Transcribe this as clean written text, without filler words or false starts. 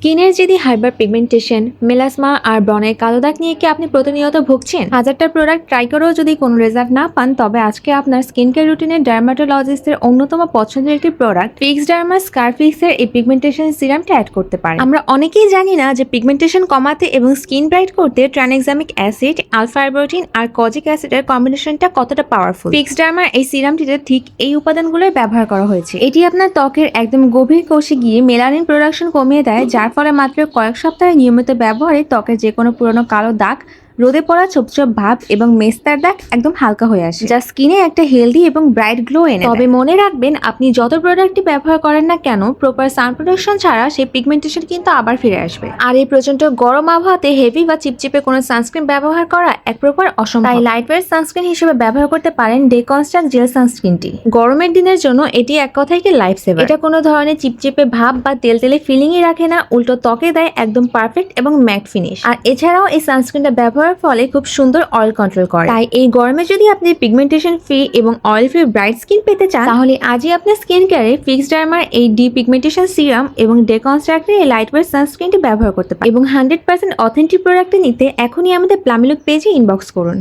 স্কিনের যদি hyper pigmentation, melasma আর ব্রণের কালো দাগ নিয়ে কি আপনি প্রতিনিয়ত ভুগছেন? হাজারটা প্রোডাক্ট ট্রাই করেও যদি কোনো রেজাল্ট না পান, তবে আজকে আপনার স্কিন কেয়ার রুটিনের ডার্মাটোলজিস্টের অন্যতম পছন্দের একটি প্রোডাক্ট ফিক্স ডার্মা স্কারফিক্সের এই পিগমেন্টেশন সিরামটা অ্যাড করতে পারেন। আমরা অনেকেই জানি না যে পিগমেন্টেশন কমাতে এবং স্কিন ব্রাইট করতে ট্রানএক্সামিক অ্যাসিড, আলফা আইবোটিন আর কজিক অ্যাসিডের কম্বিনেশনটা কতটা পাওয়ারফুল। ফিক্স ডার্মার এই সিরামটিতে ঠিক এই উপাদানগুলোই ব্যবহার করা হয়েছে। এটি আপনার ত্বকের একদম গভীর কোষে গিয়ে মেলানিন প্রোডাকশন কমিয়ে দেয়, যার ফলে মাত্র কয়েক সপ্তাহে নিয়মিত ব্যবহারে ত্বকের যে কোনো পুরনো কালো দাগ, রোদে পড়া ছোপ ছোপ ভাব এবং মেস্তার দাগ একদম হালকা হয়ে আসে, যা স্কিনে একটা হেলদি এবং ব্রাইট গ্লো এনে দেয়। তবে মনে রাখবেন, আপনি যত প্রোডাক্টই ব্যবহার করেন না কেন, প্রপার সান প্রোটেকশন ছাড়া সেই পিগমেন্টেশন কিন্তু আবার ফিরে আসবে। আর এই প্রচন্ড গরম আবহাওয়াতে হেভি বা চিপচিপে কোনো সানস্ক্রিন ব্যবহার করা এক প্রকার অসম্ভব। তাই লাইটওয়েট সানস্ক্রিন হিসেবে ব্যবহার করতে পারেন ডেকনস্ট্রাক্ট জেল সানস্ক্রিনটি। গরমের দিনের জন্য এটি এক কথায় কি লাইফ সেভার। এটা কোনো ধরনের চিপচিপে ভাব বা তেলতেলে ফিলিংই রাখে না, উল্টো ত্বকে দেয় একদম পারফেক্ট এবং ম্যাট ফিনিশ। আর এছাড়াও এই সানস্ক্রিনটা ব্যবহারের ফলে খুব সুন্দর অয়েল কন্ট্রোল করে। তাই এই গরমে যদি আপনি পিগমেন্টেশন ফ্রি এবং অয়েল ফ্রি ব্রাইট স্কিন পেতে চান, তাহলে আজই আপনার স্কিন কেয়ারে ফিক্স ডার্মার এই ডি পিগমেন্টেশন সিরাম এবং ডেকনস্ট্রাক্টের এই লাইটওয়েট সানস্ক্রিনটি ব্যবহার করতে পারেন। এবং 100% অথেন্টিক প্রোডাক্টে নিতে এখনই আমাদের প্লামিলুক পেজে ইনবক্স করুন।